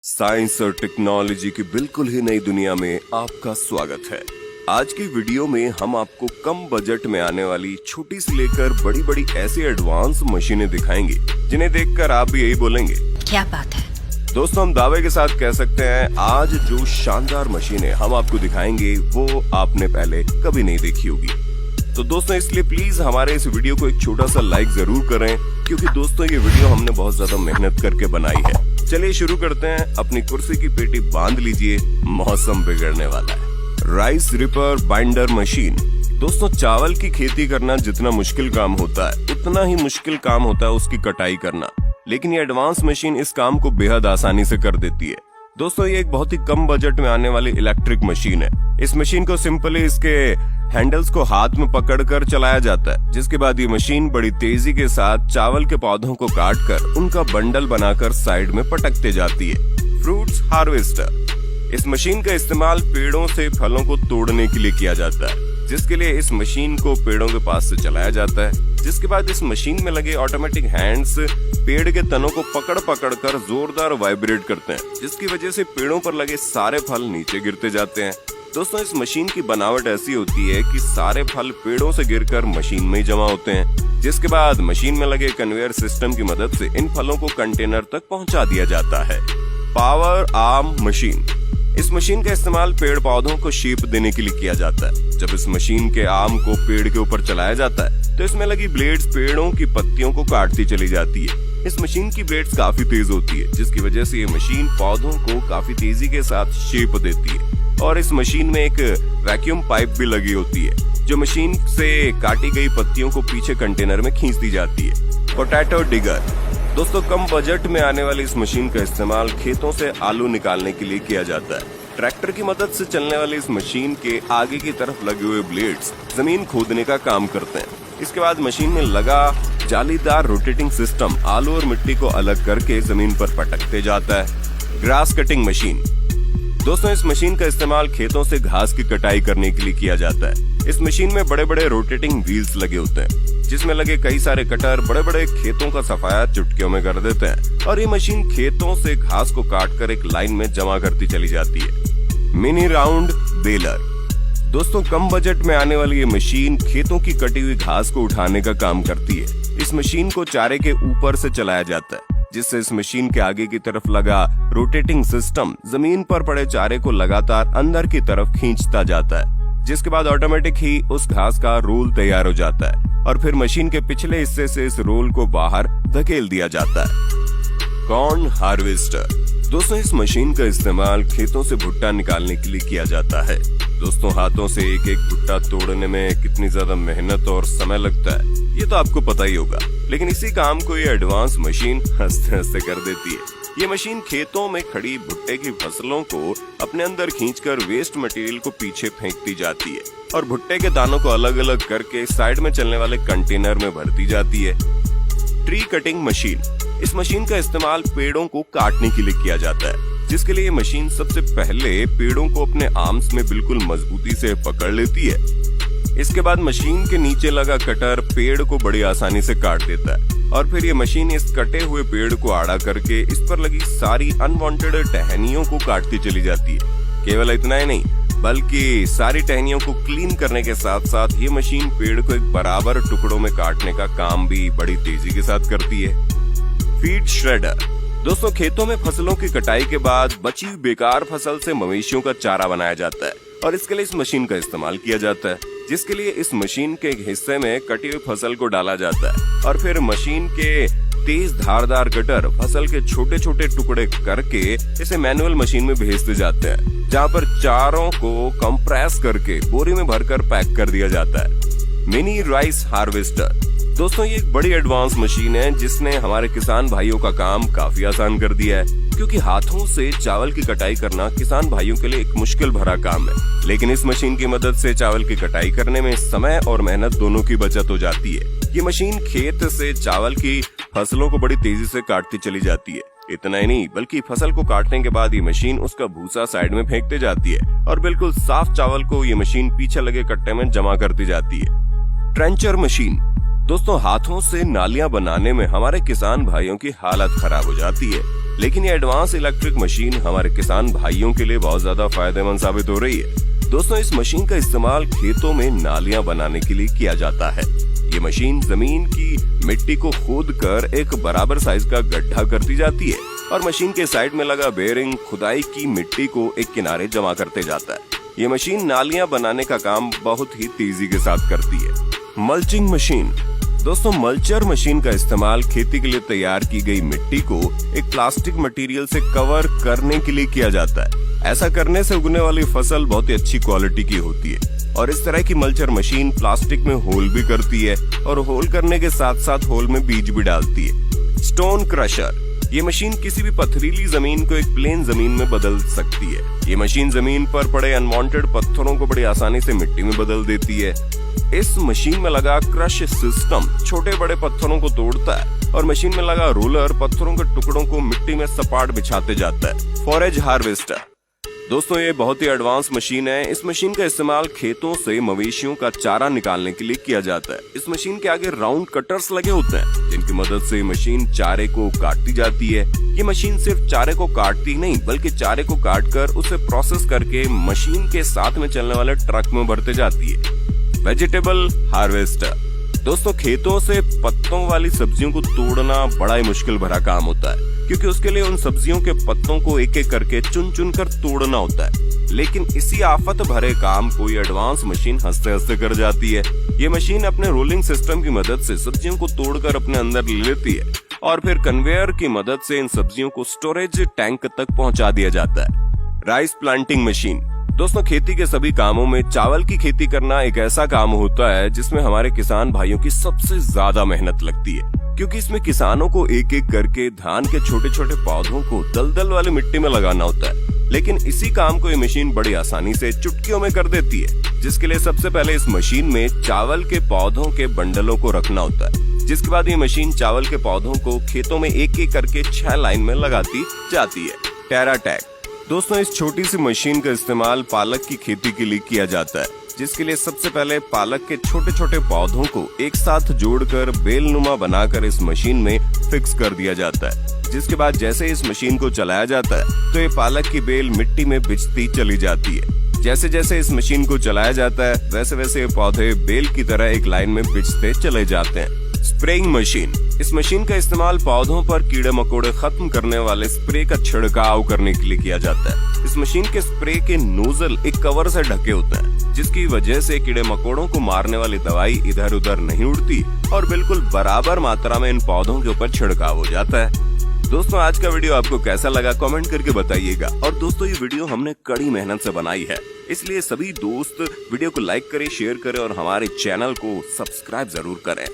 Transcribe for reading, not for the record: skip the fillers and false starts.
Science और technology की बिल्कुल ही नई दुनिया में आपका स्वागत है। आज की वीडियो में हम आपको कम बजट में आने वाली छोटी से लेकर बड़ी बड़ी ऐसी एडवांस मशीनें दिखाएंगे जिन्हें देखकर आप भी यही बोलेंगे, क्या बात है। दोस्तों, हम दावे के साथ कह सकते हैं आज जो शानदार मशीनें हम आपको दिखाएंगे वो आपने पहले कभी नहीं देखी होगी। तो दोस्तों, इसलिए प्लीज हमारे इस वीडियो को एक छोटा सा लाइक जरूर करें, क्योंकि दोस्तों ये वीडियो हमने बहुत ज्यादा मेहनत करके बनाई है। चलिए शुरू करते हैं। अपनी कुर्सी की पेटी बांध लीजिए, मौसम बिगड़ने वाला है। Rice ripper binder machine. दोस्तों, चावल की खेती करना जितना मुश्किल काम होता है उतना ही मुश्किल काम होता है उसकी कटाई करना, लेकिन ये एडवांस मशीन इस काम को बेहद आसानी से कर देती है। दोस्तों, ये एक बहुत ही कम बजट में आने वाली इलेक्ट्रिक मशीन है। इस मशीन को सिंपली इसके हैंडल्स को हाथ में पकड़कर चलाया जाता है, जिसके बाद ये मशीन बड़ी तेजी के साथ चावल के पौधों को काटकर उनका बंडल बनाकर साइड में पटकते जाती है। Fruits harvester. इस मशीन का इस्तेमाल पेड़ों से फलों को तोड़ने के लिए किया जाता है, जिसके लिए इस मशीन को पेड़ों के पास से चलाया जाता है। जिसके बाद इस मशीन में लगे ऑटोमेटिक हैंड्स पेड़ के तनों को पकड़ पकड़ कर जोरदार वाइब्रेट करते हैं, जिसकी वजह से पेड़ों पर लगे सारे फल नीचे गिरते जाते हैं। दोस्तों, इस मशीन की बनावट ऐसी होती है कि सारे फल पेड़ों से गिरकर मशीन में ही जमा होते हैं, जिसके बाद मशीन में लगे कन्वेयर सिस्टम की मदद से इन फलों को कंटेनर तक पहुंचा दिया जाता है। Power arm machine. इस मशीन का इस्तेमाल पेड़ पौधों को शेप देने के लिए किया जाता है। जब इस मशीन के आर्म को पेड़ के ऊपर चलाया जाता है तो इसमें लगी ब्लेड्स पेड़ों की पत्तियों को काटती चली जाती है। इस मशीन की ब्लेड्स काफी तेज होती है, जिसकी वजह से ये मशीन पौधों को काफी तेजी के साथ शेप देती है। और इस मशीन में एक वैक्यूम पाइप भी लगी होती है, जो मशीन से काटी गई पत्तियों को पीछे कंटेनर में खींच दी जाती है। Potato digger. दोस्तों, कम बजट में आने वाली इस मशीन का इस्तेमाल खेतों से आलू निकालने के लिए किया जाता है। ट्रैक्टर की मदद से चलने वाली इस मशीन के आगे की तरफ लगे हुए ब्लेड्स जमीन खोदने का काम करते हैं। इसके बाद मशीन में लगा जालीदार रोटेटिंग सिस्टम आलू और मिट्टी को अलग करके जमीन पर पटकते जाता है। Grass cutting machine. दोस्तों, इस मशीन का इस्तेमाल खेतों से घास की कटाई करने के लिए किया जाता है। इस मशीन में बड़े बड़े रोटेटिंग व्हील्स लगे होते हैं, जिसमें लगे कई सारे कटर बड़े बड़े खेतों का सफाया चुटकियों में कर देते हैं, और ये मशीन खेतों से घास को काटकर एक लाइन में जमा करती चली जाती है। Mini round baler. दोस्तों, कम बजट में आने वाली ये मशीन खेतों की कटी हुई घास को उठाने का काम करती है। इस मशीन को चारे के ऊपर से चलाया जाता है, जिससे इस मशीन के आगे की तरफ लगा रोटेटिंग सिस्टम जमीन पर पड़े चारे को लगातार अंदर की तरफ खींचता जाता है, जिसके बाद ऑटोमेटिक ही उस घास का रोल तैयार हो जाता है और फिर मशीन के पिछले हिस्से से इस रोल को बाहर धकेल दिया जाता है। Corn harvester. दोस्तों, इस मशीन का इस्तेमाल खेतों से भुट्टा निकालने के लिए किया जाता है। दोस्तों, हाथों से एक एक भुट्टा तोड़ने में कितनी ज्यादा मेहनत और समय लगता है ये तो आपको पता ही होगा, लेकिन इसी काम को ये एडवांस मशीन हंसते हंसते कर देती है। ये मशीन खेतों में खड़ी भुट्टे की फसलों को अपने अंदर खींचकर वेस्ट मटेरियल को पीछे फेंकती जाती है और भुट्टे के दानों को अलग अलग करके साइड में चलने वाले कंटेनर में भरती जाती है। Tree cutting machine. इस मशीन का इस्तेमाल पेड़ों को काटने के लिए किया जाता है, जिसके लिए ये मशीन सबसे पहले पेड़ों को अपने आर्म्स में बिल्कुल मजबूती से पकड़ लेती है। इसके बाद मशीन के नीचे लगा कटर पेड़ को बड़ी आसानी से काट देता है और फिर ये मशीन इस कटे हुए पेड़ को आड़ा करके इस पर लगी सारी अनवांटेड टहनियों को काटती चली जाती है। केवल इतना ही नहीं, बल्कि सारी टहनियों को क्लीन करने के साथ साथ ये मशीन पेड़ को एक बराबर टुकड़ों में काटने का काम भी बड़ी तेजी के साथ करती है। Feed shredder. दोस्तों, खेतों में फसलों की कटाई के बाद बची हुई बेकार फसल से मवेशियों का चारा बनाया जाता है और इसके लिए इस मशीन का इस्तेमाल किया जाता है, जिसके लिए इस मशीन के एक हिस्से में कटी हुई फसल को डाला जाता है और फिर मशीन के तेज धारदार कटर फसल के छोटे छोटे टुकड़े करके इसे मैनुअल मशीन में भेजते जाते हैं, जहाँ पर चारों को कंप्रेस करके बोरी में भरकर पैक कर दिया जाता है। Mini rice harvester. दोस्तों, ये एक बड़ी एडवांस मशीन है जिसने हमारे किसान भाइयों का काम काफी आसान कर दिया है, क्योंकि हाथों से चावल की कटाई करना किसान भाइयों के लिए एक मुश्किल भरा काम है। लेकिन इस मशीन की मदद से चावल की कटाई करने में समय और मेहनत दोनों की बचत हो जाती है। ये मशीन खेत से चावल की फसलों को बड़ी तेजी से काटती चली जाती है। इतना ही नहीं, बल्कि फसल को काटने के बाद ये मशीन उसका भूसा साइड में फेंकते जाती है और बिल्कुल साफ चावल को ये मशीन पीछे लगे कट्टे में जमा करती जाती है। Trencher machine. दोस्तों, हाथों से नालियां बनाने में हमारे किसान भाइयों की हालत खराब हो जाती है। लेकिन ये एडवांस इलेक्ट्रिक मशीन हमारे किसान भाइयों के लिए बहुत ज्यादा फायदेमंद साबित हो रही है। दोस्तों, इस मशीन का इस्तेमाल खेतों में नालियां बनाने के लिए किया जाता है। ये मशीन जमीन की मिट्टी को खोद कर एक बराबर साइज का गड्ढा करती जाती है और मशीन के साइड में लगा बेयरिंग खुदाई की मिट्टी को एक किनारे जमा करते जाता है। ये मशीन नालियां बनाने का काम बहुत ही तेजी के साथ करती है। Mulching machine. दोस्तों, मल्चर मशीन का इस्तेमाल खेती के लिए तैयार की गई मिट्टी को एक प्लास्टिक मटेरियल से कवर करने के लिए किया जाता है। ऐसा करने से उगने वाली फसल बहुत ही अच्छी क्वालिटी की होती है और इस तरह की मल्चर मशीन प्लास्टिक में होल भी करती है और होल करने के साथ साथ होल में बीज भी डालती है। Stone crusher. ये मशीन किसी भी पथरीली जमीन को एक प्लेन जमीन में बदल सकती है। ये मशीन जमीन पर पड़े अनवांटेड पत्थरों को बड़ी आसानी से मिट्टी में बदल देती है। इस मशीन में लगा क्रश सिस्टम छोटे बड़े पत्थरों को तोड़ता है और मशीन में लगा रोलर पत्थरों के टुकड़ों को मिट्टी में सपाट बिछाते जाता है। Forage harvester. दोस्तों, ये बहुत ही एडवांस मशीन है। इस मशीन का इस्तेमाल खेतों से मवेशियों का चारा निकालने के लिए किया जाता है। इस मशीन के आगे राउंड कटर्स लगे होते हैं जिनकी मदद से मशीन चारे को काटती जाती है। ये मशीन सिर्फ चारे को काटती नहीं बल्कि चारे को काटकर उसे प्रोसेस करके मशीन के साथ में चलने वाले ट्रक में भरते जाती है। Vegetable harvester. दोस्तों, खेतों से पत्तों वाली सब्जियों को तोड़ना बड़ा ही मुश्किल भरा काम होता है क्योंकि उसके लिए उन सब्जियों के पत्तों को एक एक करके चुन चुन कर तोड़ना होता है। लेकिन इसी आफत भरे काम को ये एडवांस मशीन हंसते हंसते कर जाती है। ये मशीन अपने रोलिंग सिस्टम की मदद से सब्जियों को तोड़कर अपने अंदर ले लेती है और फिर कन्वेयर की मदद से इन सब्जियों को स्टोरेज टैंक तक पहुंचा दिया जाता है। Rice planting machine. दोस्तों, खेती के सभी कामों में चावल की खेती करना एक ऐसा काम होता है जिसमें हमारे किसान भाइयों की सबसे ज्यादा मेहनत लगती है क्योंकि इसमें किसानों को एक एक करके धान के छोटे छोटे पौधों को दलदल वाली मिट्टी में लगाना होता है। लेकिन इसी काम को ये मशीन बड़ी आसानी से चुटकियों में कर देती है, जिसके लिए सबसे पहले इस मशीन में चावल के पौधों के बंडलों को रखना होता है, जिसके बाद ये मशीन चावल के पौधों को खेतों में एक एक करके 6 लाइन में लगाती जाती है। टेराटैक। दोस्तों, इस छोटी सी मशीन का इस्तेमाल पालक की खेती के लिए किया जाता है, जिसके लिए सबसे पहले पालक के छोटे छोटे पौधों को एक साथ जोड़कर बेलनुमा बनाकर इस मशीन में फिक्स कर दिया जाता है। जिसके बाद जैसे इस मशीन को चलाया जाता है तो ये पालक की बेल मिट्टी में बिछती चली जाती है। जैसे जैसे इस मशीन को चलाया जाता है वैसे वैसे ये पौधे बेल की तरह एक लाइन में बिछते चले जाते हैं। Spraying machine. इस मशीन का इस्तेमाल पौधों पर कीड़े मकोड़े खत्म करने वाले स्प्रे का छिड़काव करने के लिए किया जाता है। इस मशीन के स्प्रे के नोजल एक कवर से ढके होते हैं, जिसकी वजह से कीड़े मकोड़ों को मारने वाली दवाई इधर उधर नहीं उड़ती और बिल्कुल बराबर मात्रा में इन पौधों के ऊपर छिड़काव हो जाता है। दोस्तों, आज का वीडियो आपको कैसा लगा कमेंट करके बताइएगा। और दोस्तों, ये वीडियो हमने कड़ी मेहनत से बनाई है, इसलिए सभी दोस्त वीडियो को लाइक करें, शेयर करें और हमारे चैनल को सब्सक्राइब जरूर करें।